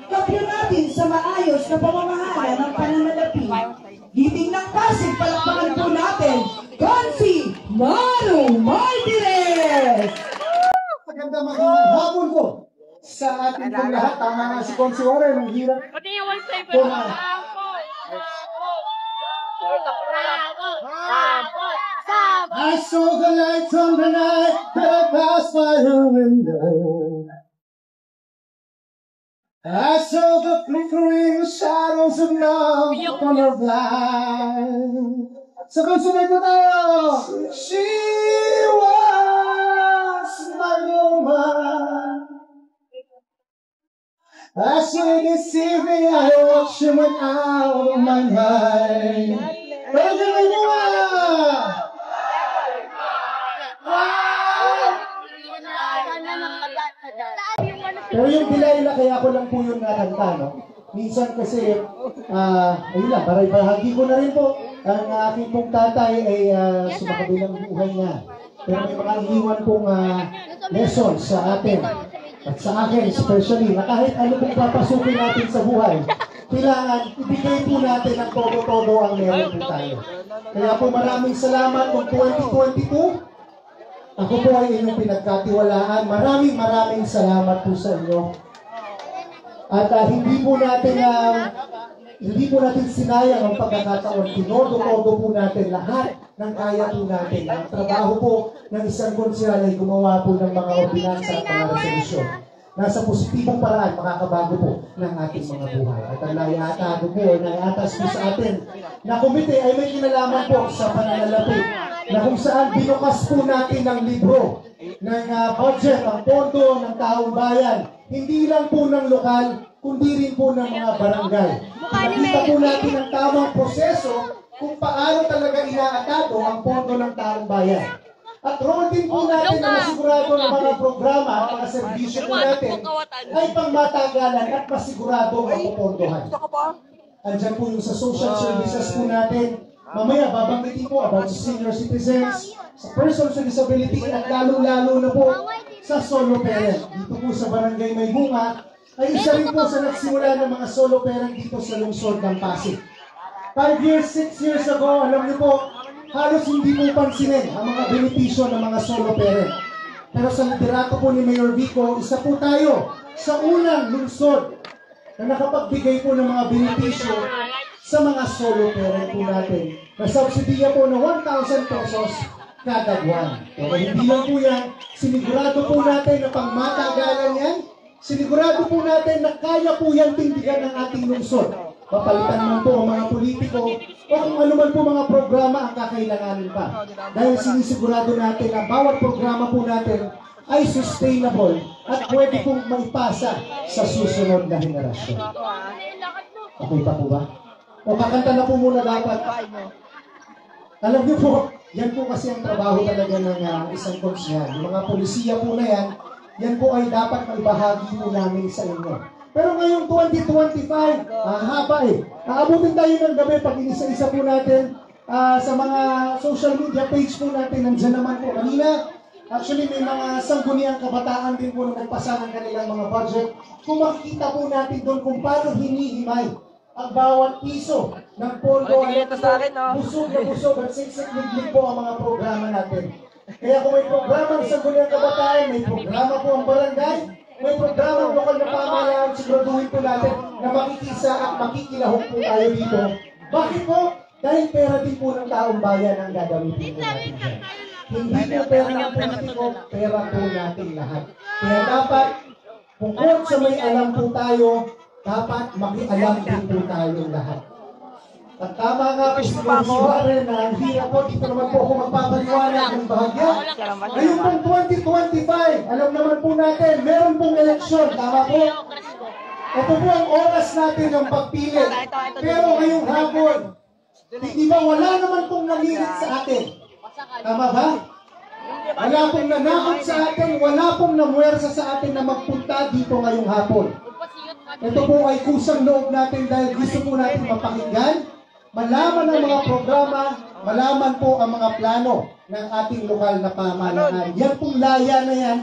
Kapyo natin sa maayos na pamamahala ng pananalapi. Giting ng Pasig, palakpakan po natin, Consi Maru Martinez! Maganda magandang hapon po sa ating pong lahat. Tama nga si Consi Warren, ang hirap. I saw the lights on the night that passed by her window. I saw the flickering shadows of love upon her blind. Sabay-sabay po tayo! She was my woman. As she deceived me, I watched she went out of my mind. Pwede nyo ba? Pero yung Delilah, kaya ko lang po yung nakanta, no? Minsan kasi, ayun lang, bahagi ko na rin po. Ang aking pong tatay ay sumakabilang buhay niya. Pero may mga iwan pong lessons sa atin. At sa akin, especially, na kahit ano pong papasukin natin sa buhay, kailangan ibigay po natin ang todo-todo ang meron po tayo. Kaya po maraming salamat kung 2022. Ako po ay inyong pinagkatiwalaan. Maraming salamat po sa inyo. At hindi po natin sinayang ang pagkakataon. Tinodo-todo po natin lahat ng kaya po natin. Ang trabaho po ng isang konsyal ay gumawa po ng mga ordinansa at mga resolusyon. Nasa positibong paraan, makakabago po ng ating mga buhay. At ang naiatado po ay naiatas po sa atin na komite ay may kinalaman po sa pananalapi na kung saan binukas po natin ng libro ng budget, ang pondo ng taong bayan, hindi lang po ng lokal, kundi rin po ng mga barangay. Nakita po natin ang tamang proseso kung paano talaga inaatado ang pondo ng taong bayan. At roon din po natin na masigurado ng mga programa, mga serbisyo po natin ay pangmatagalan at masigurado ang pupondohan. Andyan po yung sa social services po natin. Mamaya, babanggitin po about sa senior citizens, sa persons with disability, at lalo-lalo na po sa solo parent. Dito po sa Barangay Maybunga, ay isa rin po sa nagsimula ng mga solo parent dito sa lungsod ng Pasig. 5 years, 6 years ago, alam niyo po, halos hindi po pansinin ang mga benepisyo ng mga solo parent. Pero sa liderato po ni Mayor Vico, isa po tayo sa unang lungsod na nakapagbigay po ng mga benepisyo sa mga solo parent po natin. Na subsidiya po ng 1,000 pesos kada buwan. Pero hindi lang po yan, sinigurado po natin na pangmatagalan yan, sinigurado po natin na kaya po yan tindigan ng ating lungsod. Papalitan man po ang mga politiko o kung ano man po mga programa ang kakailanganin pa. Dahil sinisigurado natin na bawat programa po natin ay sustainable at pwede pong maipasa sa susunod na henerasyon. Okay pa po ba? O kakanta na po muna dapat. Alam niyo po, yan po kasi ang trabaho talaga ng isang konsyal. Yung mga polisiya po na yan po ay dapat maibahagi po namin sa inyo. Pero ngayong 2025, haba eh. Aabutin tayo ng gabi pag inisa-isa po natin sa mga social media page po natin. Nandiyan naman po kanina. Actually, may mga sangguniang kabataan din po na nagpasa ng kanilang mga budget. Kung makikita po natin doon kung paano hinihimay ang bawat piso ng pondo, busog na busog at siksik-liglig po ang mga programa natin. Kaya kung may programa ng sangguniang kabataan, may programa po ang barangay, may programa ng lokal na pamahalaan, siguraduhin po natin na makikisa at makikilahok po tayo dito. Bakit po? Dahil pera din po ng taong bayan ang gagamitin po natin dyan. Hindi po pera ng politiko, pera po natin lahat. Kaya dapat, bukod sa may alam po tayo, dapat makialam din po tayo lahat. At tama nga po si Warren na hindi ako, dito naman po ako magpapaliwanag ng bahagya. Ngayon pong 2025, alam naman po natin, meron pong eleksyon, tama po? Ito po ang oras natin ng pagpili. Pero ngayong hapon, hindi ba wala naman pong namilit sa atin? Tama ba? Wala pong nanakot sa atin, wala pong namuwersa sa atin na magpunta dito ngayong hapon. Ito po ay kusang loob natin dahil gusto po natin mapakinggan, malaman ang mga programa, malaman po ang mga plano ng ating lokal na pamahalaan. Yan pong laya na yan,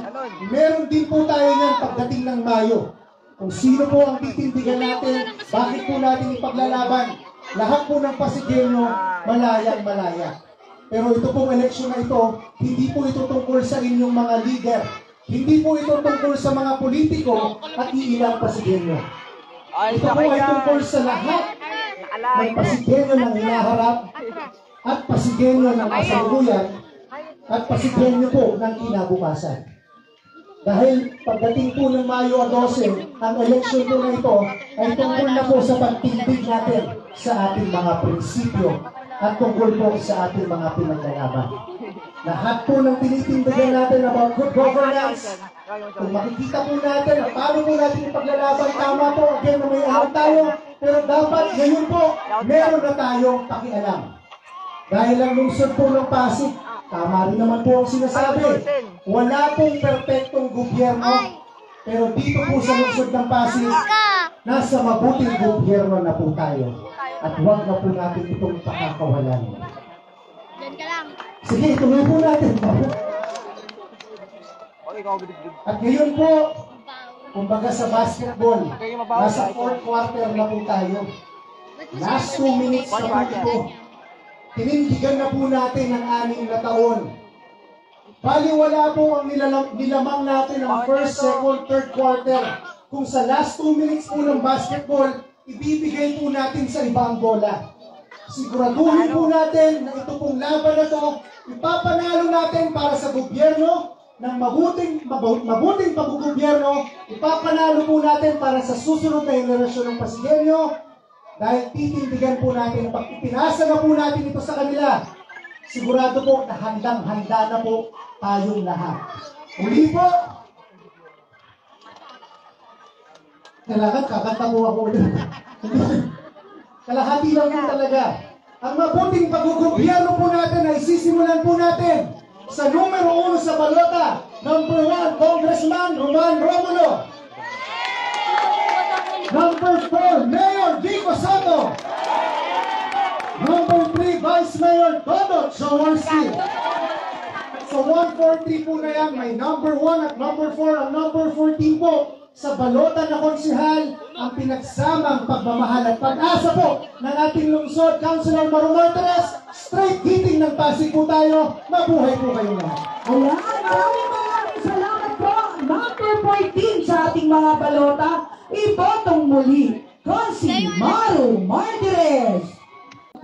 meron din po tayo yan pagdating ng Mayo. Kung sino po ang titindigan natin, bakit po natin ipaglalaban. Lahat po ng Pasigueño, malayang-malaya. Pero ito pong eleksyon na ito, hindi po ito tungkol sa inyong mga leader. Hindi po ito tungkol sa mga politiko at iilang Pasigueño. Ito po ay tungkol sa lahat ng Pasigueño ng hinaharap at Pasigueño ng kasalukuyan at Pasigueño po ng kinabukasan. Dahil pagdating po ng Mayo 12, ang eleksyon po na ito ay tungkol na po sa pagtindig natin sa ating mga prinsipyo at tungkol po sa ating mga pinaglalaban. Lahat po ng tinitindigan natin about good governance, kung makikita po natin na paano po natin ipaglalaban, tama po, again na may alam tayo, pero dapat ngayon po, meron na tayong pakialam. Dahil ang lungsod po ng Pasig, tama rin naman po ang sinasabi, wala pong perpektong gobyerno, pero dito po sa lungsod ng Pasig, nasa mabuting gobyerno na po tayo. At huwag na po natin itong pakakawalan. Sige, ituloy po natin. At ngayon po, kumbaga sa basketball, nasa fourth quarter na po tayo. Last 2 minutes na po ito. Tinindigan na po natin ang 6 na taon. Baliwala po ang nilamang natin ang first, second, third quarter. Kung sa last 2 minutes po ng basketball, ibibigay po natin sa ibang bola. Siguraduhin po natin na ito pong laban na ito, ipapanalo natin para sa gobyerno ng mabuting pag-gobyerno, ipapanalo po natin para sa susunod na henerasyon ng Pasigueño. Dahil titindigan po natin, pag ipinasa na po natin ito sa kanila, sigurado po na handang-handa na po tayong lahat. Muli po, kailangan kakanta po ako ulit. Kalahati lang po talaga. Ang mabuting pag-gobyerno po natin ay sisimulan po natin sa numero 1 sa balota, number 1, Congressman Roman Romulo. Number 4, Mayor Vico Soto. Number 3, Vice Mayor Dodot Jaworski. So 1, 4, 3 po na yan. May number 1 at number 4. Ang number 14 po sa balota na konsihal ang pinagsamang pagmamahal at pag-asa po ng ating lungsod. Councilor Maru Martires, straight hitting ng Pasig po tayo. Mabuhay po kayo lahat. Ayan, maraming salamat po. Number 14 sa ating mga balota. Ibotong muli, Consi Maru Martires.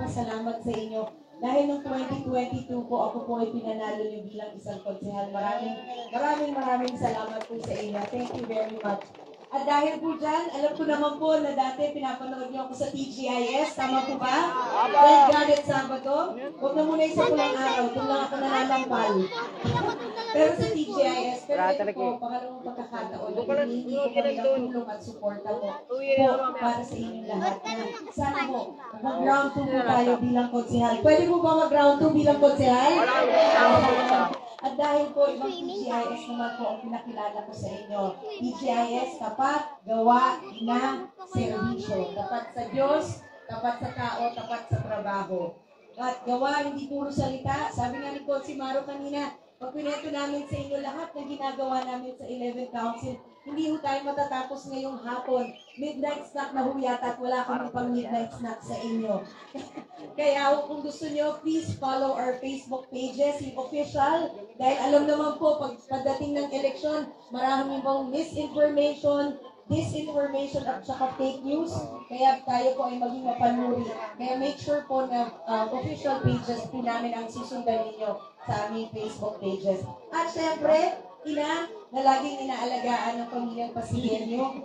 Salamat sa inyo. Dahil noong 2022 po, ako po ay pinanalo niyo bilang isang konsehal. Maraming salamat po sa inyo. Thank you very much. At dahil po dyan, alam ko naman po na dati pinapanood niyo ako sa TGIS. Tama po ba? Red Garnet Sabado. Huwag na muna isang pulang araw. Kung lang ako nananampal. Pero sa TGIS, pero ito po, pangalawang pagkakataon, hindi ko kami ng tulong at suporta po para sa inyong lahat. Sana po, mag-round 2 po tayo bilang konsehal. Pwede po ba mag-round 2 bilang konsehal? At dahil po, ibang TGIS naman po ang pinakilala ko sa inyo. TGIS, tapat, gawa, na, serbisyo. Tapat sa Diyos, tapat sa tao, tapat sa trabaho. At gawa, hindi puro salita. Sabi nga ni Consi Maru kanina, pag pinento namin sa inyo lahat ng ginagawa namin sa 11 Council, hindi ho tayo matatapos ngayong hapon. Midnight snack na ho yata at wala kami pang midnight snack sa inyo. Kaya kung gusto nyo, please follow our Facebook pages, yung official. Dahil alam naman po, pagdating ng eleksyon, marami pong misinformation, disinformation at saka fake news. Kaya tayo po ay maging mapanuri. Kaya make sure po na official pages po namin ang susundan ninyo sa aming Facebook pages. At syempre, na laging inaalagaan ng pamilyang Pasigueño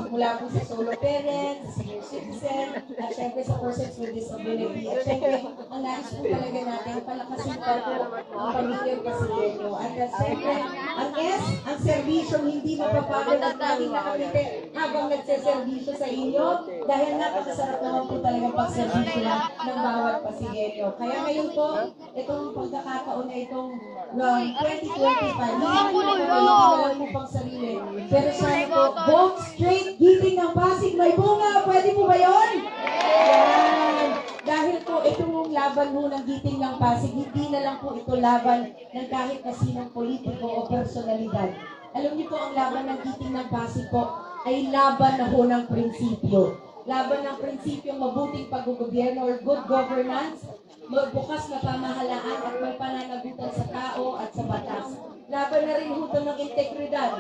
mula po sa solo parents, sa senior citizen, at syempre sa persons with disability. At syempre, ang nais po talaga natin, palakasin pa po ang pamilyang Pasigueño. At syempre, ang S, ang servisyo hindi mapapagod at laging nakapite habang nagseservisyo sa inyo dahil napakasarap naman po talagang pagservisyo ng bawat Pasigueño. Kaya ngayon po, itong pagkakataon na itong 2025, hindi po na lang po pang sarili. Pero sana po, vote straight, giting ng Pasig, may bunga. Pwede po ba yun? Yan. Dahil po, itong laban mo ng giting ng Pasig, hindi na lang po ito laban ng kahit na sinong politiko o personalidad. Alam niyo po, ang laban ng giting ng Pasig po, ay laban na ho ng prinsipyo. Laban ng prinsipyong mabuting paggogobyerno or good governance, magbukas na pamahalaan at may pananagutan sa tao at sa batas. Laban na rin ho ng integridad,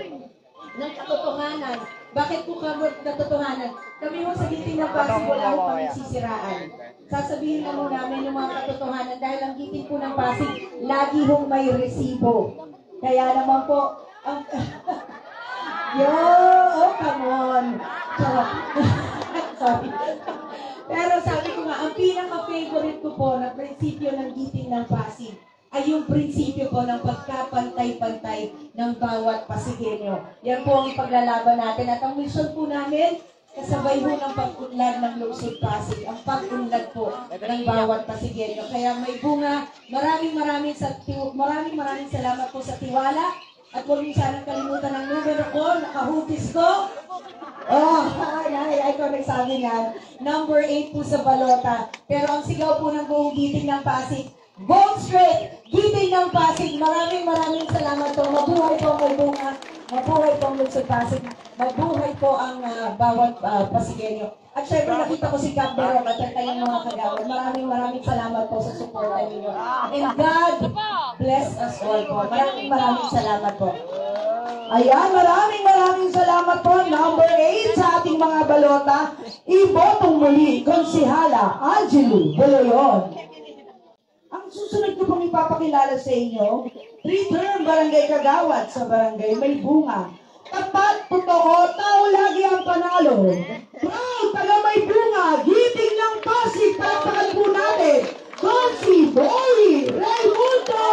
ng katotohanan. Bakit po katotohanan? Kami ho sa Giting ng Pasig wala ho kami sisiraan. Sasabihin na ho namin yung mga katotohanan dahil ang Giting po ng Pasig lagi hong may resibo. Kaya naman po, ang... Yo! Oh, come on! Sorry. Pero sabi ko nga, ang pinaka-favorite ko po na prinsipyo ng Giting ng Pasig ay yung prinsipyo po ng pagkapantay-pantay ng bawat Pasigenyo. Yan po ang ipaglalaban natin. At ang mission po namin, kasabay ho ng pag-unlad ng Lungsod Pasig, ang pag-unlad po ng bawat Pasigenyo. Kaya may bunga. Maraming salamat po sa tiwala. At huwag niyo sanang kalimutan ang numero ko, nakahugis ko. Oh, ay, ko nagsabi nga. Number 8 po sa balota. Pero ang sigaw po ng buong Giting ng Pasig, Vote Straight! Giting ng Pasig! Maraming salamat po. Mabuhay po ang bunga. Mabuhay po ang Lungsod Pasig. Mabuhay po ang bawat Pasigenyo. At syempre nakita ko si Cap Berok at ang kanyang mga kagawad. Maraming salamat po sa suporta ninyo. And God bless us all po. Maraming salamat po. Ayan, maraming salamat po. Number 8 sa ating mga balota. Ibotong muli, Konsihala Angelo Baloyon. Ang susunod ko pong ipapakilala sa inyo, 3-term barangay kagawad sa barangay May Bunga. Tapat, totoo, tao lagi ang panalo. Proud, taga May Bunga, Giting ng Pasig, palakpakan po natin, Consi Boy Raimundo!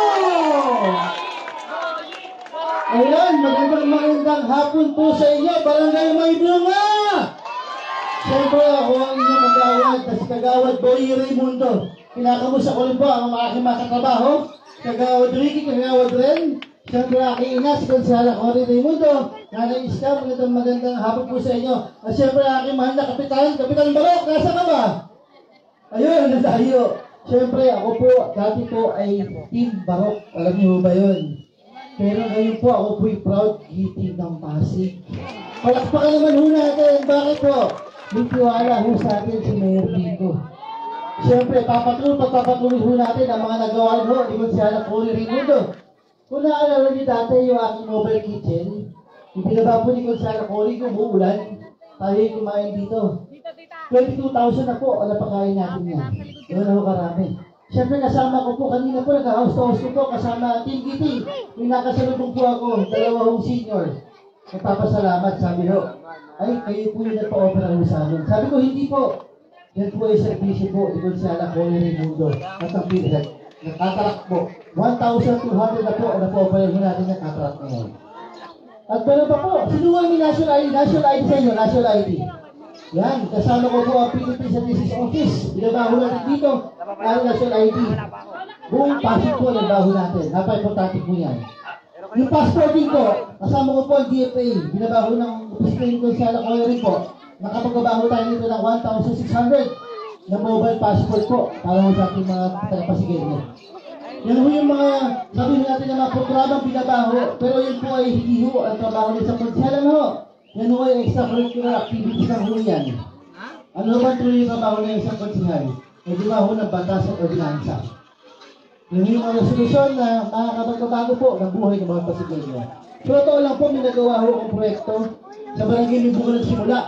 Ayan, magandang hapon po sa inyo, barangay May Bunga! Siyempre ako ang inyong kagawad, si Kagawad Boy Raimundo. Kinakamusta ko rin po ang aking mga katrabaho, Kagawad Ricky, Kagawad Ren, siyempre aking ina, si Konsihala Cory Raimundo, Nanay Iska, magandang hapon po sa inyo. At siyempre aking mahal na Kapitan Barok, nasa ka ba? Ayun, nandahyo. Siyempre ako po, dati po ay Team Barok, alam niyo ba yun? Pero ngayon po ako po'y proud Giting ng Pasig. Palakpakan naman ho natin, bakit po? May tiwala ho sa atin si Mayor Bingo. Siyempre, pagpapatuloy ho natin ang mga nagawa ho ni Konsihala Cory Raimundo. Kung naalala niyo dati yung aking mobile kitchen, ibinaba po ni Konsihala Cory kung uulan, tayo yung kumain dito. 22,000 na po ang napakain natin yan. Yun na ho karami. Siyempre, kasama ko po, kanina po, nag-house-to-house ko po, kasama Team Giting. Yung nakasalubong po ako, dalawang senior. Nagpapasalamat, sabi ho. Ay, kayo po yung nagpa-opera ho sa amin. Sabi ko, hindi po. Yan po ay servisyo po, ni Konsihala Cory Raimundo. At ang pinag, nakatarak po. 1,200 na po, nagpa-opera ho natin ng katarak ngayon. At meron pa po, sinuwang ni National ID sa inyo, National ID. Yan, kasama ko po ang Philippines Statistics Office. Binabaho natin dito ang National ID. Buong Pasig po nagbaho natin. Napaka-importante po yan. Yung passporting ko, kasama ko po ang DFA. Binabaho ng opisina ko sa Alacoy po. Nakapagbabaho tayo nito ng 1,600 na mobile passport po para sa ating mga tagapasigay. Yan po yung mga, sabihin natin ng mga programang binabaho. Pero yun po ay hindi ho ang trabaho nito sa konsyala na ho. Yan ho ay extracurricular activities ng ho yan. Ano ba tuloy yung trabaho na isang konsihal? May dibaho ng batas at ordinansa. Yan yung mga solusyon na makakapagbabago po ng buhay ng mga Pasigay. So ito lang po, may nagawa ho ang proyekto sa barangay May Bunga nagsimula.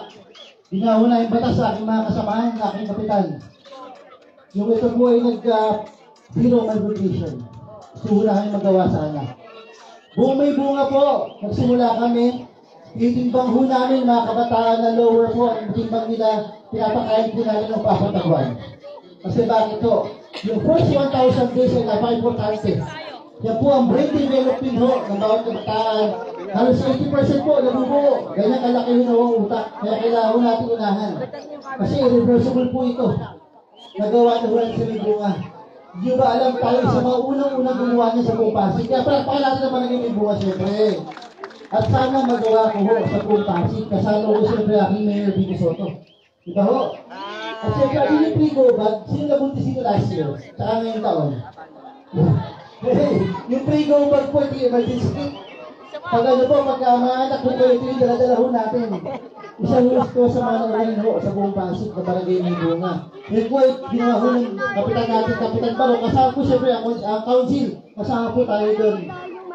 Binaho na yung batas sa aking mga kasamahan, sa aking kapitan. Yung ito po ay zero malnutrition. Gusto ko na kami magawa sana. Buong May Bunga po, nagsimula kami. Titimbang ho namin mga kabataan na lower po, ang timbang nila, pinapakain po namin ng papatagwan. Kasi bakit to? Yung first 1,000 days ay napaka-importante. Yan po ang brain development ho ng bawat kabataan. Halos 80% po nabubuo. Ganyan kalaki yun ho utak. Kaya kailangan natin unahan. Kasi irreversible po ito. Nagawa na ho lang sa May Bunga. Hindi ba alam tayo sa mga unang-unang gumawa niya sa buong Pasig? Kaya palakpakan natin naman ang May Bunga siyempre. At sana magawa ko ho sa buong Pasig. Kasama ko siyempre aking Mayor Vico Soto. Diba ho? At siyempre, ano yung pre-go-bag? Sino nabuntis dito last year? Saka ngayong taon? Hey, yung pre-go-bag po, hindi emergency kit. Pag ano po, pagka mga anak po kayo, ito yung dala-dala ho natin. Isang gusto sa mga naulan ho sa buong Pasig na barangay may bunga. Yung po, ginawa ho ng kapitan natin, Kapitan Baro. Kasama po siyempre ang council. Kasama po tayo doon.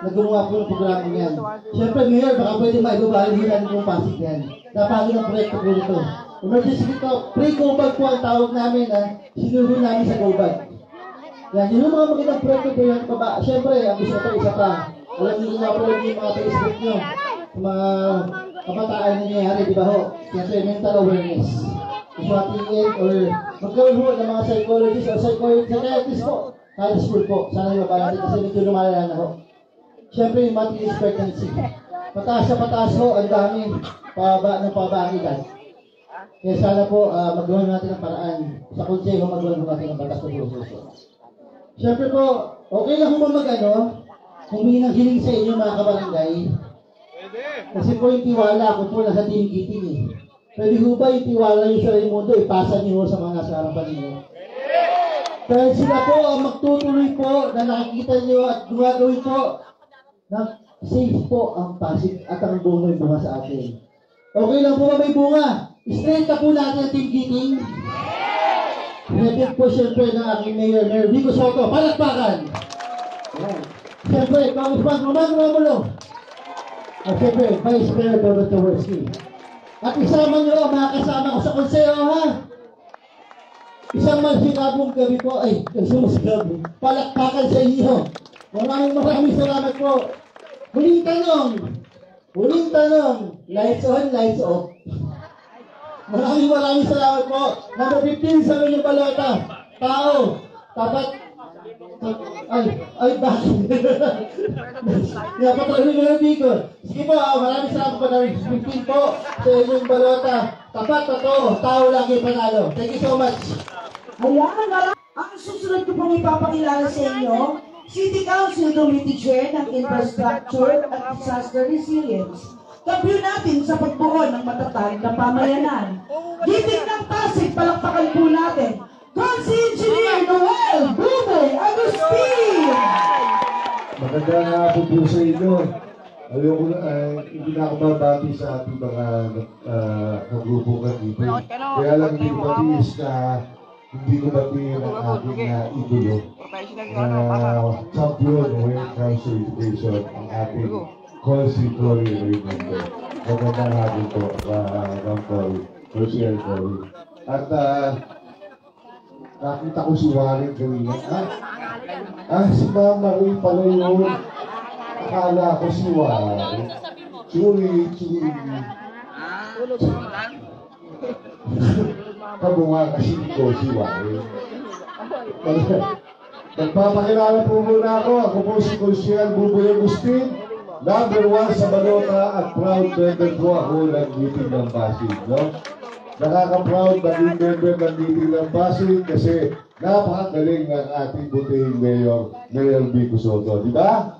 Naggumawa po ng programa niyan. Siyempre, Mayor, baka pwede maibabali nila ng buong Pasig yan. Napagin ang proyekto po nito. Emergency dito, pre-GoBag po ang tawag namin na sinuro namin sa GoBag. Yan, yun yung mga magandang proyekto po yan. Siyempre, ang gusto ko isa pa. Alam niyo nga po yung mga Facebook nyo. Mga kabataan na nangyayari, di ba ho? Siyempre, mental awareness. Swatting or magkaroon ho ng mga psychologist o psychiatrist po. High school po. Sana yung mapalati kasi medyo lumalala na ho. Siyempre, yung monthly expectancy. Pataas na pataas ho, ang dami. Pababa ang edad. Kaya sana po, magawa natin ang paraan. Sa konseho, magawa natin ang batas ng proseso. Siyempre po, okay lang po humingi ng hiling sa inyo mga kabarangay. Kasi po yung tiwala ko po nasa tinigiting eh. Pwede ho ba yung tiwala nyo sa Raimundo, ipasa nyo sa mga nasa harapan ninyo? Dahil sila po ang magtutuloy po na nakikita nyo at gumagawin po na safe po ang Pasig at ang bunga may bunga sa atin. Okay lang po ba may bunga? Straight ka po natin ang tinigiting. Repit po siyempre ng aking Mayor Vico Soto. Palakpakan! Siyempre, Congressman Roman Romulo. At siyempre, Vice Mayor Dorothy Tawerski. At isama nyo mga kasama ko sa konseho, ha? Isang masigabong gabi po, masigabong. Palakpakan sa inyo. Maraming salamat po. Huling tanong. Lights on, lights off. Maraming salamat po. Number 15 sa inyong balota. Tao, tapat. Bakit? Napatuloy mo yung Vico. Sige po, maraming salamat po. Number 15 po sa inyong balota. Tapat, tao lagi panalo. Thank you so much. Ayan, ang susunod ko pong ipapakilala sa inyo, City Council Committee Chair ng Infrastructure at Disaster Resilience. Kampiyon natin sa pagbuo ng matatag na pamayanan. Giting ng Pasig, palakpakan po natin. Consi Engineer Noel Buboy Agustin! Magandang hapon po sa inyo. Ayoko na, hindi na ako mabati sa ating mga kagrupo ka dito. Kaya lang hindi ko matiis na hindi ko batiin ang aking idolo na champion when it comes to education, ang ating Consi Cory Raimundo. Magandang hapon po, Ma'am Cory, Rochelle Cory. At nakita ko si Warren kanina. Si Ma'am Marie pala yun. Akala ko si Warren. Churi. Kabunga kasi ko si Warren. Nagpapakilala po muna ako. Ako po si Consiel Buboy Agustin. Number 1 sa balota at proud member po ako ng meeting ng Pasig. No? Nakaka-proud maging member ng meeting ng Pasig kasi napakagaling ng ating butihing Mayor Vico Soto. Di ba?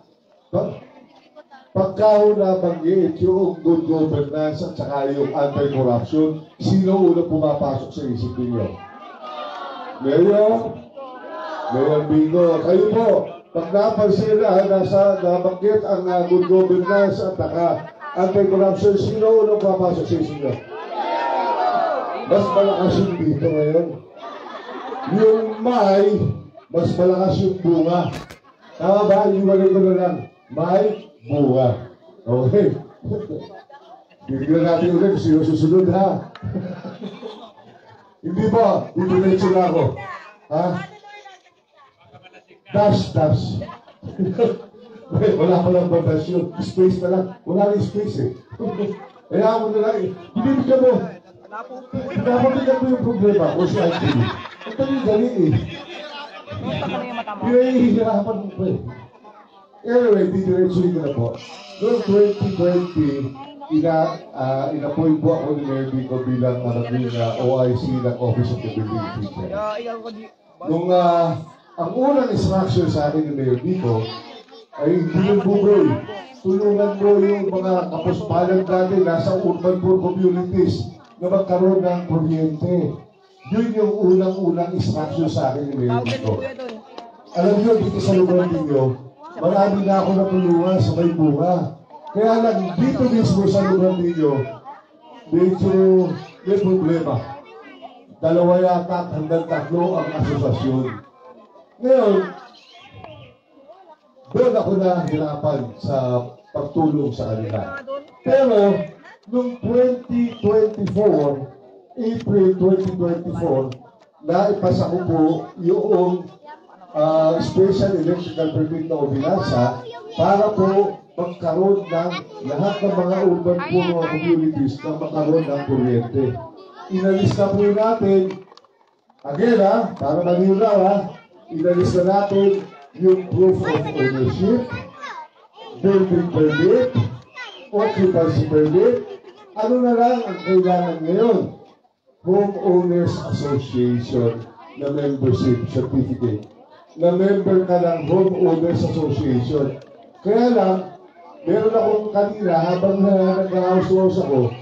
Pagka nabanggit yung good governance at saka yung anti-corruption, sino una pumapasok sa isip ninyo? Mayor Vico, kayo po. Pag napansin na nabanggit ang good governance at saka anti-corruption, sino una pumapasok sa isip ninyo? Mas malakas yung dito ngayon. Yung May, mas malakas yung bunga. Tama ba? Yung ko na lang. May, bunga. Okay. Bigyan natin ulit sino susunod, ha? Hindi ba? Didiretso na ako. Ha? Dash. Wala pa lang bandasyon. Space na lang. Wala rin space eh. Kaya mo na lang eh. Binibigyan mo. Pinapabigyan mo yung problema o si ITV. Ang dali eh. Pinahihirapan mo pa eh. Anyway, didiretsuhin ko na po. Noong 2020, inapoint po ako ni Mayor Vico bilang OIC ng Office of the Building Teacher. Nung ang unang instruction sa akin ni Mayor Vico ay Buboy, tulungan mo yung mga kapuspalan dati nasa urban poor communities na magkaroon ng kuryente. Yun yung unang instruction sa akin ni Mayor Vico. Alam nyo, dito sa lugar ninyo, marami na ako natulungan sa may bunga. Kaya lang, dito mismo sa lugar ninyo, medyo may problema. Dalawa yata hanggang 3 ang asosasyon. Ngayon, doon ako nahirapan sa pagtulong sa kanila. Pero, noong 2024, April 2024, naipasa ko po yung special electrical permit na ordinansa para po magkaroon ng lahat ng mga urban poor communities na magkaroon ng kuryente. Inalis na po natin, again para maniraw inalis na natin yung proof of ownership, building permit, occupancy permit. Ano na lang ang kailangan ngayon? Homeowners Association na membership certificate. Na member ka ng Homeowners Association. Kaya lang, meron akong kanina, habang nag-house ako,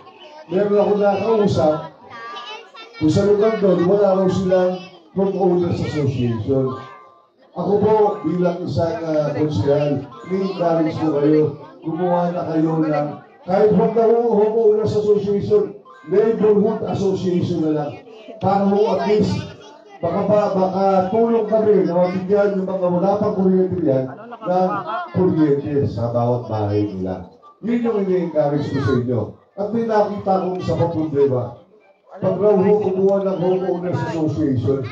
meron akong nakausap, kung sa lugar doon, wala raw silang Homeowners Association. Ako po, bilang isang konsyal, ni-encourage ko kayo, gumawa na kayo ng, kahit huwag na Homeowners Association, Neighborhood Association na lang. Para mo at least, baka tulong kami na mabigyan yung mga wala pang kuryente yan ng kuryente sa bawat bahay nila. Yun yung ini-encourage ko sa inyo. At may nakita kong sa problema. Pag raw kumuha ng Homeowners Association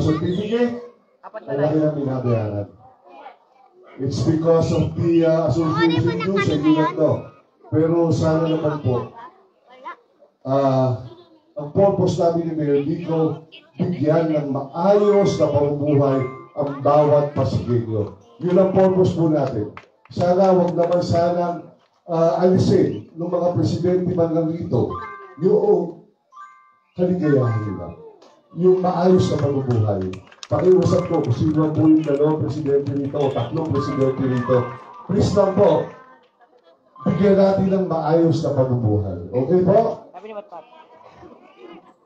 certificate, ang laki na binabayaran. It's because of the association dues, hindi lang to. Pero sana naman po, ang purpose namin ni Mayor Vico, bigyan ng maayos na pamumuhay ang bawat Pasigueño. Yun ang purpose po natin. Sana wag naman sanang alisin ng mga presidente man lang dito yung kaligayahan nila. Yung maayos na pamumuhay. Pakiusap ko kung sino po yung 2 presidente rito o 3 presidente rito. Please lang po, bigyan natin ng maayos na pamumuhay. Okay po?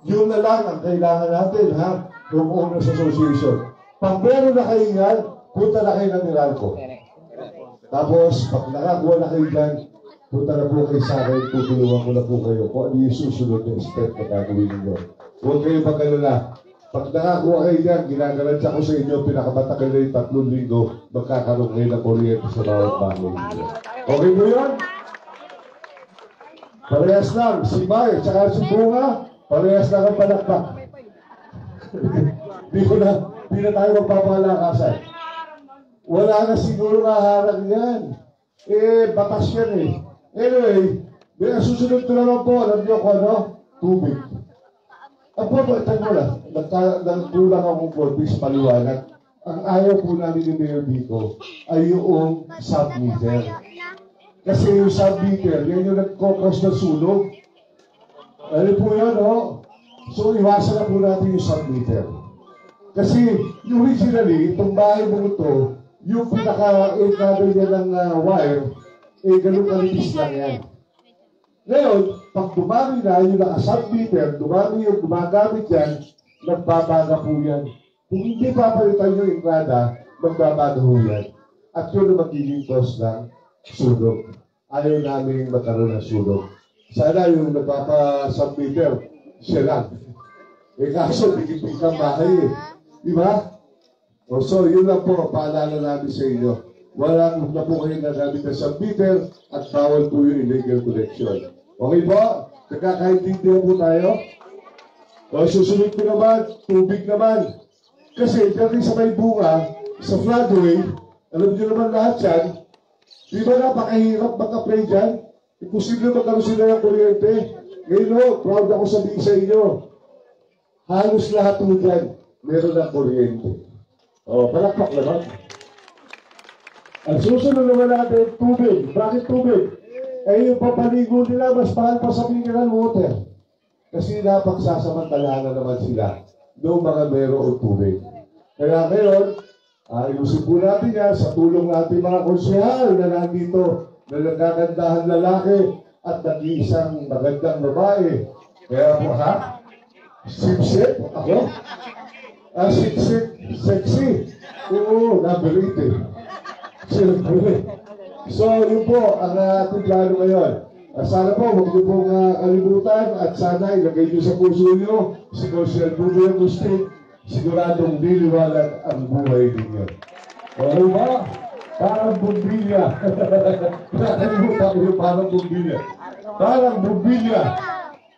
Yun na lang ang kailangan natin, ha? Homeowners Association. Pag meron na kayo yan, punta na kayo ng Meralco. Tapos, pag nakakuha na kayo dyan, punta na po kayo sa akin, tutulungan ko na po kayo kung ano yung susunod na step na gagawin ninyo. Huwag kayo magkalala. Pag nakakuha kayo dyan, ginagalansya ko sa inyo, pinakamatagal na yung 3 linggo, magkakaroon kayo ng kuryente sa bawat bahay ninyo. Okay po yun? Parehas lang, si May, tsaka si Bunga, parehas lang ang palakpak. Di na tayo magpapalakasan. Wala na siguro kaharang yan. Batas yan eh. Anyway, susunod ko naman po, alam niyo kung ano? Tubig. Ang purpose mo lang, nagkulang akong purpose paliwanag. Ang ayaw po namin ni Mayor Vico ay yung sub-meter. Kasi yung sub-meter, yan yung nagkokos ng sunog. Ano po yan, no? So, iwasan na po natin yung sub-meter. Kasi, originally, itong bahay mo ito, yung pinaka-kabel niya ng wire, ganun kalipis lang yan. Ngayon, pag dumami na yung naka-sub-meter, dumami yung gumagamit yan, nagbabaga po yan. Kung hindi papalitan yung entrada, magbabaga po yan. At yun ang magiging cause ng sunog. Ayaw namin magkaroon ng sunog. Sana yung nagpapa-submitter, siya lang. Kaso, bigit-bigit ang bahay eh. Diba? So, yun lang po, paalala namin sa inyo. Walang na po kayo nagamit ng submitter at bawal po yung illegal connection. Okay po? Nagkakaintindihan po tayo? O, susunod ko naman, tubig naman. Kasi, dyan sa may bunga, sa floodway, alam niyo naman lahat yan, di ba napakahirap magka-pray dyan? Imposible magkaroon sila ng kuryente. Ngayon, proud ako sabihin sa inyo, halos lahat po dyan, meron ng kuryente. O, palakpak naman. Ang susunod naman natin, tubig. Bakit tubig? Yung papaligo nila, mas mahal pa sa mineral water. Kasi napagsasamantalahan naman sila noong mga meron tubig. Kaya ngayon, ayusin po natin yan sa tulong natin mga konsehal na nandito na nagkagandahan lalaki at nag-iisang magandang babae. Kaya po, ha? Sip-sip? Ako? Sip-sip? Sexy? Oo, number 8 eh. Siyempre. So, So, yun po ang ating plano ngayon. Sana po, huwag niyo pong kalimutan at sana ilagay niyo sa puso niyo si Consiel Buboy Agustin, siguradong liliwanag ang buhay ninyo. Ano ba? Parang bumbilya. Nakalimutan ko yung parang bumbilya. Parang bumbilya.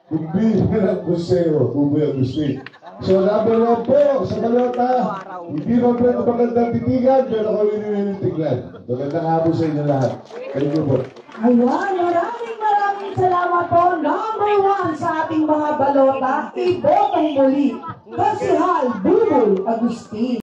Bumbilya ng Museo, Buboy Agustin. So, number 1 po sa balota. Hindi mo po magandang titigan, pero kung initignan. Magandang hapon sa inyo lahat. Thank you po. Ayan, maraming salamat po. Number 1 sa ating mga balota, ibotong muli, Konsehal Buboy Agustin.